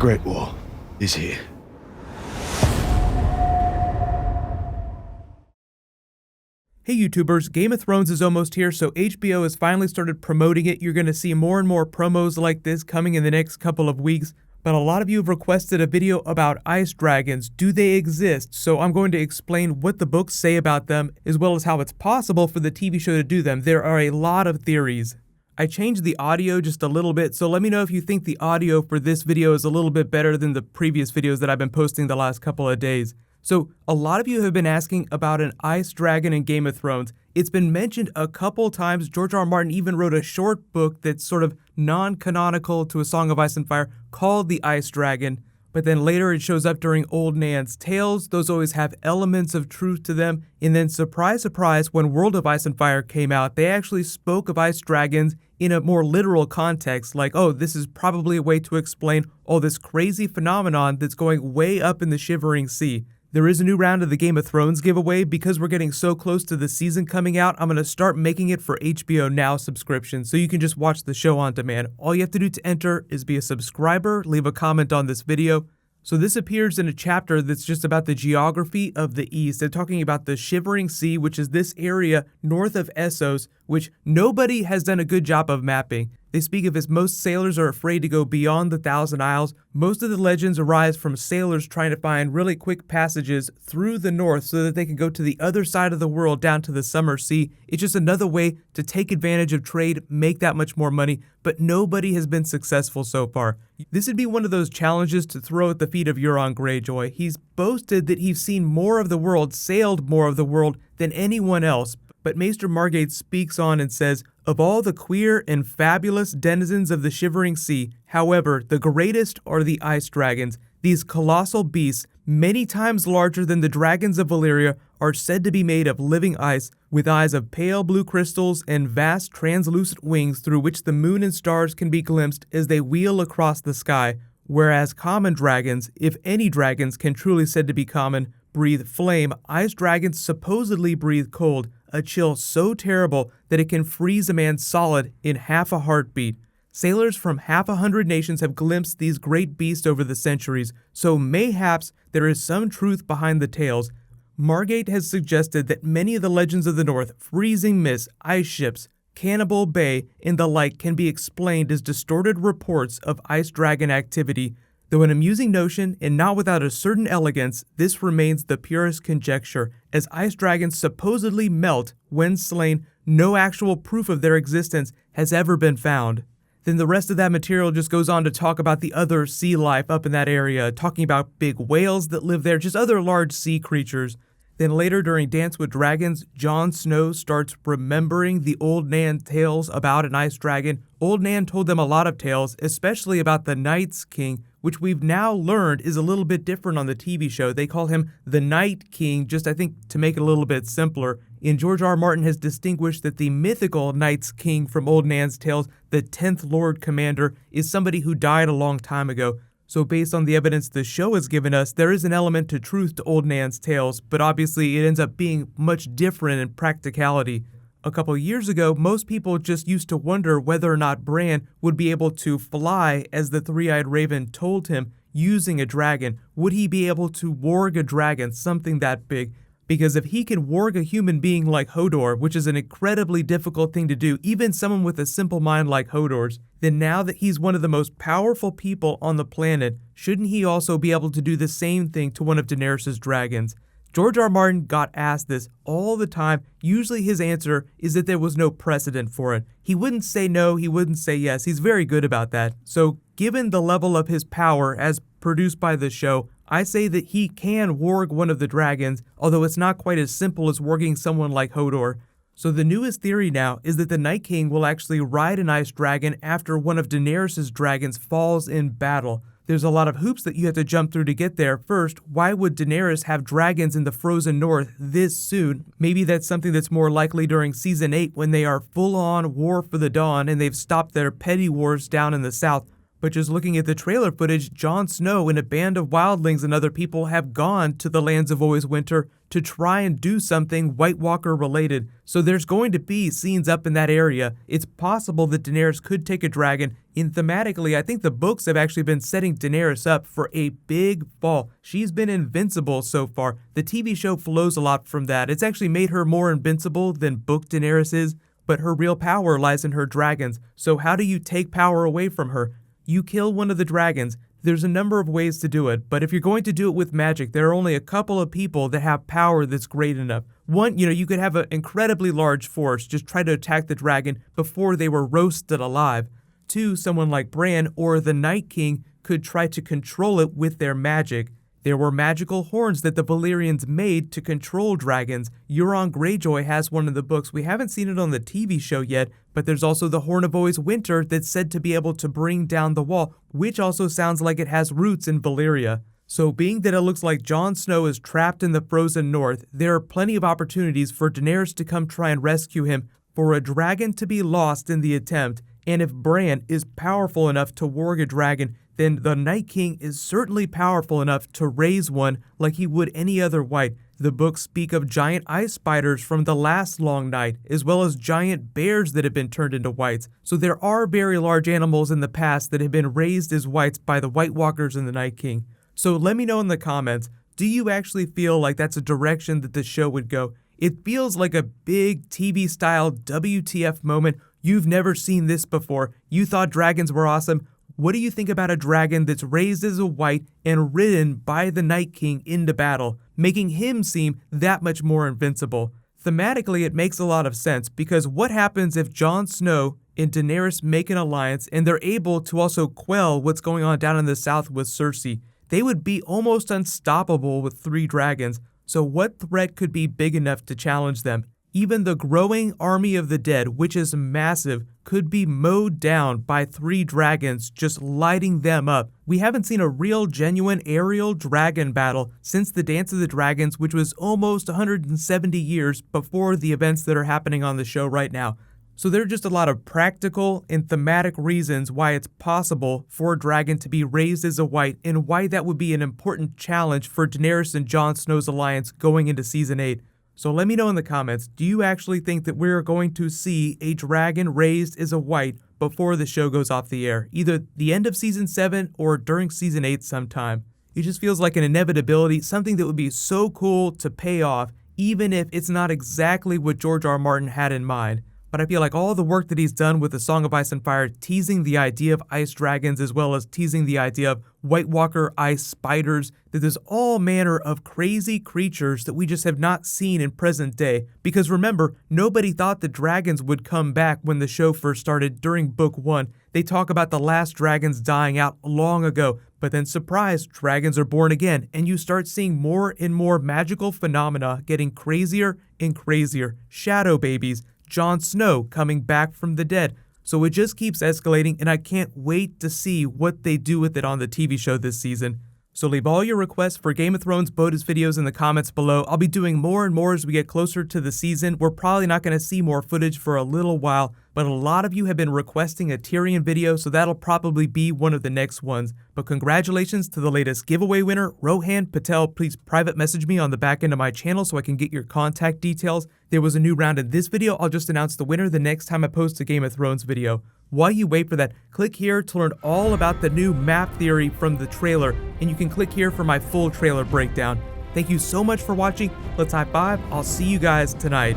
Great Wall is here. Hey YouTubers, Game of Thrones is almost here, so HBO has finally started promoting it. You're going to see more and more promos like this coming in the next couple of weeks. But a lot of you have requested a video about ice dragons. Do they exist? So I'm going to explain what the books say about them, as well as how it's possible for the TV show to do them. There are a lot of theories. I changed the audio just a little bit, so let me know if you think the audio for this video is a little bit better than the previous videos that I've been posting the last couple of days. So, a lot of you have been asking about an ice dragon in Game of Thrones. It's been mentioned a couple times. George R. R. Martin even wrote a short book that's sort of non-canonical to A Song of Ice and Fire called The Ice Dragon. But then later it shows up during Old Nan's tales. Those always have elements of truth to them. And then surprise, surprise, when World of Ice and Fire came out, they actually spoke of ice dragons in a more literal context, like, oh, this is probably a way to explain all this crazy phenomenon that's going way up in the Shivering Sea. There is a new round of the Game of Thrones giveaway. Because we're getting so close to the season coming out, I'm going to start making it for HBO Now subscription, so you can just watch the show on demand. All you have to do to enter is be a subscriber, leave a comment on this video. So this appears in a chapter that's just about the geography of the East. They're talking about the Shivering Sea, which is this area north of Essos, which nobody has done a good job of mapping. They speak of as most sailors are afraid to go beyond the Thousand Isles. Most of the legends arise from sailors trying to find really quick passages through the north so that they can go to the other side of the world down to the Summer Sea. It's just another way to take advantage of trade, make that much more money, but nobody has been successful so far. This would be one of those challenges to throw at the feet of Euron Greyjoy. He's boasted that he's seen more of the world, sailed more of the world than anyone else. But Maester Margate speaks on and says, of all the queer and fabulous denizens of the Shivering Sea, however, the greatest are the ice dragons. These colossal beasts, many times larger than the dragons of Valyria, are said to be made of living ice, with eyes of pale blue crystals and vast translucent wings through which the moon and stars can be glimpsed as they wheel across the sky. Whereas common dragons, if any dragons can truly said to be common, breathe flame, ice dragons supposedly breathe cold, a chill so terrible that it can freeze a man solid in half a heartbeat. Sailors from half 100 nations have glimpsed these great beasts over the centuries, so mayhaps there is some truth behind the tales. Margate has suggested that many of the legends of the North, freezing mists, ice ships, Cannibal Bay, and the like can be explained as distorted reports of ice dragon activity. Though an amusing notion, and not without a certain elegance, this remains the purest conjecture. As ice dragons supposedly melt when slain, no actual proof of their existence has ever been found. Then the rest of that material just goes on to talk about the other sea life up in that area, talking about big whales that live there, just other large sea creatures. Then later during Dance with Dragons, Jon Snow starts remembering the Old Nan tales about an ice dragon. Old Nan told them a lot of tales, especially about the Night's King, which we've now learned is a little bit different on the TV show. They call him the Night King, just I think to make it a little bit simpler. And George R. R. Martin has distinguished that the mythical Night's King from Old Nan's tales, the 10th Lord Commander, is somebody who died a long time ago. So based on the evidence the show has given us, there is an element to truth to Old Nan's tales, but obviously it ends up being much different in practicality. A couple years ago, most people just used to wonder whether or not Bran would be able to fly as the three-eyed raven told him using a dragon. Would he be able to warg a dragon, something that big? Because if he can warg a human being like Hodor, which is an incredibly difficult thing to do, even someone with a simple mind like Hodor's, then now that he's one of the most powerful people on the planet, shouldn't he also be able to do the same thing to one of Daenerys' dragons? George R. R. Martin got asked this all the time. Usually his answer is that there was no precedent for it. He wouldn't say no, he wouldn't say yes. He's very good about that. So given the level of his power as produced by the show, I say that he can warg one of the dragons, although it's not quite as simple as warging someone like Hodor. So the newest theory now is that the Night King will actually ride an ice dragon after one of Daenerys' dragons falls in battle. There's a lot of hoops that you have to jump through to get there. First, why would Daenerys have dragons in the frozen north this soon? Maybe that's something that's more likely during Season 8 when they are full-on war for the Dawn and they've stopped their petty wars down in the south. But just looking at the trailer footage, Jon Snow and a band of wildlings and other people have gone to the Lands of Always Winter to try and do something White Walker related. So there's going to be scenes up in that area. It's possible that Daenerys could take a dragon. And thematically, I think the books have actually been setting Daenerys up for a big fall. She's been invincible so far. The TV show flows a lot from that. It's actually made her more invincible than book Daenerys is, but her real power lies in her dragons. So how do you take power away from her? You kill one of the dragons. There's a number of ways to do it, but if you're going to do it with magic, there are only a couple of people that have power that's great enough. One, you could have an incredibly large force just try to attack the dragon before they were roasted alive. Two, someone like Bran or the Night King could try to control it with their magic. There were magical horns that the Valyrians made to control dragons. Euron Greyjoy has one in the books. We haven't seen it on the TV show yet, but there's also the Horn of Always Winter that's said to be able to bring down the wall, which also sounds like it has roots in Valyria. So being that it looks like Jon Snow is trapped in the frozen north, there are plenty of opportunities for Daenerys to come try and rescue him, for a dragon to be lost in the attempt, and if Bran is powerful enough to warg a dragon, then the Night King is certainly powerful enough to raise one like he would any other white. The books speak of giant ice spiders from the last long night, as well as giant bears that have been turned into whites. So there are very large animals in the past that have been raised as whites by the White Walkers and the Night King. So let me know in the comments, do you actually feel like that's a direction that the show would go? It feels like a big TV-style WTF moment. You've never seen this before. You thought dragons were awesome. What do you think about a dragon that's raised as a white and ridden by the Night King into battle, making him seem that much more invincible? Thematically, it makes a lot of sense, because what happens if Jon Snow and Daenerys make an alliance and they're able to also quell what's going on down in the south with Cersei? They would be almost unstoppable with 3 dragons, so what threat could be big enough to challenge them? Even the growing army of the dead, which is massive, could be mowed down by 3 dragons just lighting them up. We haven't seen a real genuine aerial dragon battle since the Dance of the Dragons, which was almost 170 years before the events that are happening on the show right now. So there are just a lot of practical and thematic reasons why it's possible for a dragon to be raised as a white, and why that would be an important challenge for Daenerys and Jon Snow's alliance going into Season 8. So let me know in the comments, do you actually think that we're going to see a dragon raised as a white before the show goes off the air? Either the end of Season 7 or during Season 8 sometime. It just feels like an inevitability, something that would be so cool to pay off, even if it's not exactly what George R. R. Martin had in mind. But I feel like all the work that he's done with the Song of Ice and Fire, teasing the idea of ice dragons as well as teasing the idea of White Walker ice spiders, that there's all manner of crazy creatures that we just have not seen in present day. Because remember, nobody thought the dragons would come back when the show first started during Book 1. They talk about the last dragons dying out long ago, but then surprise, dragons are born again, and you start seeing more and more magical phenomena getting crazier and crazier. Shadow babies, Jon Snow coming back from the dead. So it just keeps escalating, and I can't wait to see what they do with it on the TV show this season. So leave all your requests for Game of Thrones bonus videos in the comments below. I'll be doing more and more as we get closer to the season. We're probably not going to see more footage for a little while, but a lot of you have been requesting a Tyrion video, so that'll probably be one of the next ones. But congratulations to the latest giveaway winner, Rohan Patel. Please private message me on the back end of my channel so I can get your contact details. There was a new round in this video. I'll just announce the winner the next time I post a Game of Thrones video. While you wait for that, click here to learn all about the new map theory from the trailer, and you can click here for my full trailer breakdown. Thank you so much for watching. Let's high five. I'll see you guys tonight.